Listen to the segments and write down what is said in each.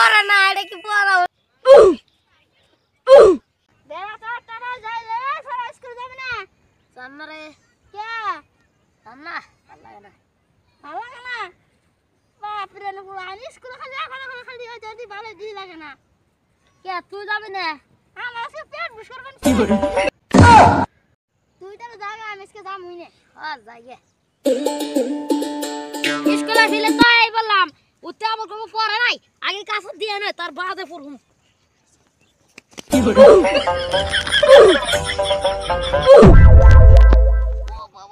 পড়া না, এটা কি পড়া? বেলা তো টাটা যাইলে সারা স্কুল যাবে না। জানা রে কে? জানা ভালো লাগে না। ভালো লাগে না? বাপ রে না পুরো আনি স্কুল খালি এখন খালি ওই যদি ভালো দি লাগে না। কে তুই যাবি না? আমার আজকে পেট বুঝ করবেন। তুই তো যাবে আমি আজকে যাম হইনে। আর যাইয়ে। স্কুলে ফিলে তো এই বললাম উঠতে আমার কোনো পড়া নাই, আগে কাছে দিয়ে নয় তার বাদে পড়ুম।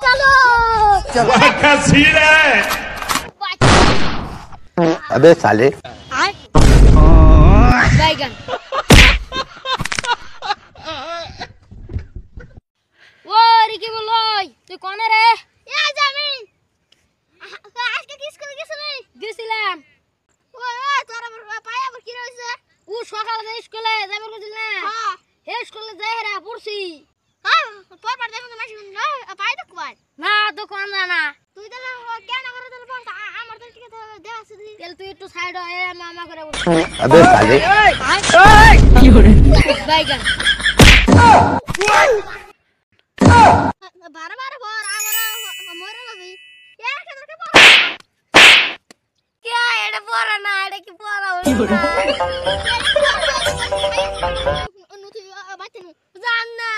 चलो क्या सीन है? अबे साले बैगन वो रिकी बोलोय তুই কোন রে? এ জামিন আজকে কি স্কুলে গেছিলি? গেছিলাম। ওই তোর আমার পায়া আবার কি হইছে? ও সকালে স্কুলে যাবার কইছিল না? হ্যাঁ হে স্কুলে যাই রে পড়ছি। হ্যাঁ তোর পার দেখো মাসি না পায় তো কই না দোকান না তুই তো কেন করে দিল বল আমার তো ঠিক আছে দেখাছিস তেল তুই একটু সাইড হয়ে মামা করে বল। अबे साले কি করে বাইগান বারে বারে বল আমরা মরে যাবি কে কেন পড়া কে এটা পড়া না এটা কি পড়া হলো না নতুন বাচ্চা জান না